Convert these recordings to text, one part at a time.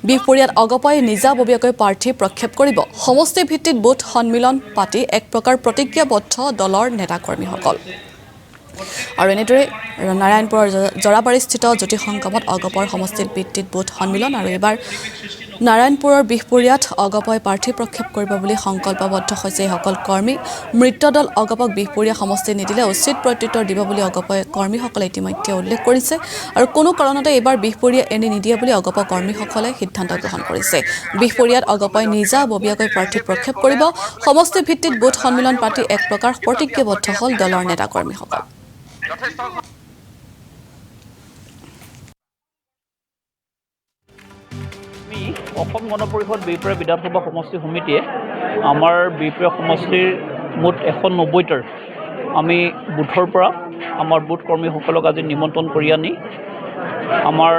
বিহপুৰীয়াত অগপই নিজাববীয়াকৈ প্ৰাৰ্থী প্ৰক্ষেপ কৰিব সমষ্টি ভিত্তিত বুথ সন্মিলন পাতি এক প্ৰকাৰ প্ৰতিজ্ঞাবদ্ধ দলৰ নেতাকৰ্মীসকল আৰু এনেদৰে নাৰায়ণপুৰৰ জৰাবাৰীস্থিত জ্যোতি সংগমত অগপৰ সমষ্টি ভিত্তিত বুথ সন্মিলন আৰু এবাৰ নাৰায়ণপুৰৰ বিহপুৰীয়াত অগপই প্ৰাৰ্থী প্ৰক্ষেপ কৰিব বুলি সংকল্পবদ্ধ হৈছে এইসকল কৰ্মী মৃত্যদল অগপক বিহপুৰীয়া সমষ্টি নিদিলে উচিত প্ৰত্যুত্তৰ দিব বুলি অগপই কৰ্মীসকলে ইতিমধ্যে উল্লেখ কৰিছে আৰু কোনো কাৰণতে এইবাৰ বিহপুৰীয়া এনে নিদিয়ে বুলি অগপ কৰ্মীসকলে সিদ্ধান্ত গ্ৰহণ কৰিছে বিহপুৰীয়াত অগপই নিজাববীয়াকৈ প্ৰাৰ্থী প্ৰক্ষেপ কৰিব সমষ্টি ভিত্তিত বুথ সন্মিলন পাতি এক প্ৰকাৰ প্ৰতিজ্ঞাবদ্ধ হ'ল দলৰ নেতাকৰ্মীসকল অসম গণ পৰিষদ বিহপুৰীয়া বিধানসভা সমষ্টি সমিতিয়ে আমাৰ বিহপুৰীয়া সমষ্টিৰ মুঠ 190টাৰ আমি বুথৰ পৰা আমাৰ বুথ কৰ্মীসকলক আজি নিমন্ত্ৰণ কৰি আনি আমাৰ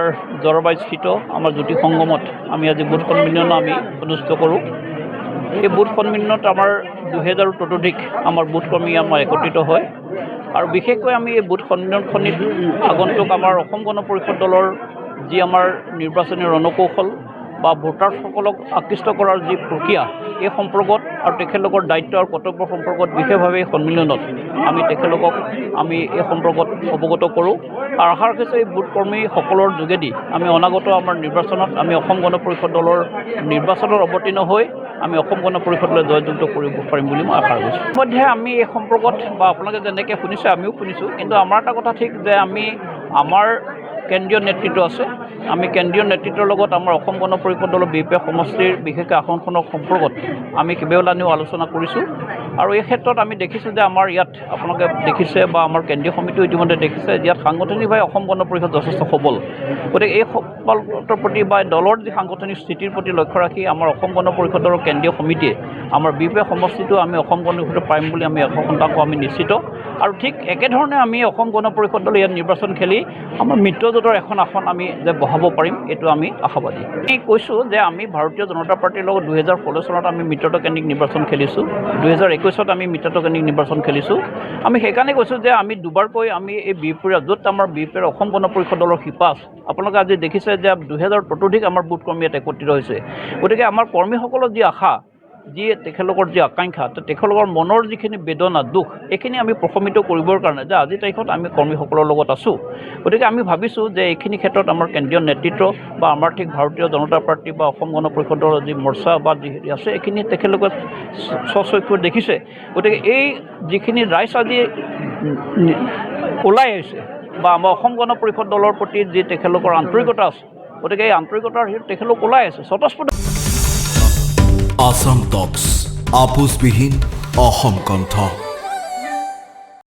জৰাবাৰীস্থিত আমাৰ জ্যোতি সংগমত আমি আজি বুথ সন্মিলন আমি অনুষ্ঠিত কৰোঁ এই বুথ সন্মিলনত আমাৰ 2000ৰো ততোধিক আমাৰ বুথ কৰ্মী আমাৰ একত্ৰিত হয় আৰু বিশেষকৈ আমি এই বুথ সন্মিলনখনিত আগন্তুক আমাৰ অসম গণ পৰিষদ দলৰ যি আমাৰ নিৰ্বাচনী ৰণকৌশল বা ভোটাৰসকলক আকৃষ্ট কৰাৰ যি প্ৰক্ৰিয়া এই সম্পৰ্কত আৰু তেখেতলোকৰ দায়িত্ব আৰু কৰ্তব্য সম্পৰ্কত বিশেষভাৱে এই সন্মিলনত আমি তেখেতলোকক আমি এই সম্পৰ্কত অৱগত কৰোঁ আৰু আশা ৰাখিছোঁ এই বুথ কৰ্মীসকলৰ যোগেদি আমি অনাগত আমাৰ নিৰ্বাচনত আমি অসম গণ পৰিষদ দলৰ নিৰ্বাচনত অৱতীৰ্ণ হৈ আমি অসম গণ পৰিষদলৈ জয়যুক্ত কৰিব পাৰিম বুলি মই আশা কৰিছোঁ ইতিমধ্যে আমি এই সম্পৰ্কত বা আপোনালোকে যেনেকৈ শুনিছে আমিও শুনিছোঁ কিন্তু আমাৰ এটা কথা ঠিক যে আমি আমাৰ কেন্দ্ৰীয় নেতৃত্ব আছে আমি কেন্দ্ৰীয় নেতৃত্বৰ লগত আমাৰ অসম গণ পৰিষদ দলৰ বিহপুৰীয়া সমষ্টিৰ বিশেষকৈ আসনখনৰ সম্পৰ্কত আমি কেইবালানিও আলোচনা কৰিছোঁ আৰু এই ক্ষেত্ৰত আমি দেখিছোঁ যে আমাৰ ইয়াত আপোনালোকে দেখিছে বা আমাৰ কেন্দ্ৰীয় সমিতিও ইতিমধ্যে দেখিছে ইয়াত সাংগঠনিকভাৱে অসম গণ পৰিষদ যথেষ্ট সবল গতিকে এই সবলতাৰ প্ৰতি বা দলৰ যি সাংগঠনিক স্থিতিৰ প্ৰতি লক্ষ্য ৰাখি আমাৰ অসম গণ পৰিষদৰ কেন্দ্ৰীয় সমিতিয়ে আমাৰ বিহপুৰীয়া সমষ্টিটো আমি অসম গণ পৰিষদ পাৰিম বুলি আমি 100% আমি নিশ্চিত আৰু ঠিক একেধৰণে আমি অসম গণ পৰিষদ দলে ইয়াত নিৰ্বাচন খেলি আমাৰ মিত্ৰজোঁটৰ এখন আসন আমি যে বহাব পাৰিম এইটো আমি আশাবাদী আমি কৈছোঁ যে আমি ভাৰতীয় জনতা পাৰ্টীৰ লগত 2016 চনত আমি মিত্ৰতাকেন্দ্ৰিক নিৰ্বাচন খেলিছোঁ 2021ত আমি মিত্ৰতাকেন্দ্ৰিক নিৰ্বাচন খেলিছোঁ আমি সেইকাৰণে কৈছোঁ যে আমি দুবাৰকৈ আমি এই বিহপুৰীয়া য'ত আমাৰ বিহপুৰীয়া অসম গণ পৰিষদ দলৰ শিপা আছে আপোনালোকে আজি দেখিছে যে 2000 ততোধিক আমাৰ বুথ কৰ্মী ইয়াত একত্ৰিত হৈছে গতিকে আমাৰ কৰ্মীসকলৰ যি আশা যি তেখেতলোকৰ যি আকাংক্ষা তেখেতলোকৰ মনৰ যিখিনি বেদনা দুখ এইখিনি আমি প্ৰশমিত কৰিবৰ কাৰণে যে আজিৰ তাৰিখত আমি কৰ্মীসকলৰ লগত আছোঁ গতিকে আমি ভাবিছোঁ যে এইখিনি ক্ষেত্ৰত আমাৰ কেন্দ্ৰীয় নেতৃত্ব বা আমাৰ ঠিক ভাৰতীয় জনতা পাৰ্টী বা অসম গণ পৰিষদৰ যি মৰ্চা বা যি আছে এইখিনি তেখেতলোকে স্বচক্ষু দেখিছে গতিকে এই যিখিনি ৰাইজ আজি ওলাই আহিছে বা আমাৰ অসম গণ পৰিষদ দলৰ প্ৰতি যি তেখেতলোকৰ আন্তৰিকতা আছে গতিকে এই আন্তৰিকতাৰ তেখেতলোক ওলাই আছে স্বতঃস্ফূৰ্ত আসাম টক্স আপোচবিহীন অসম কণ্ঠ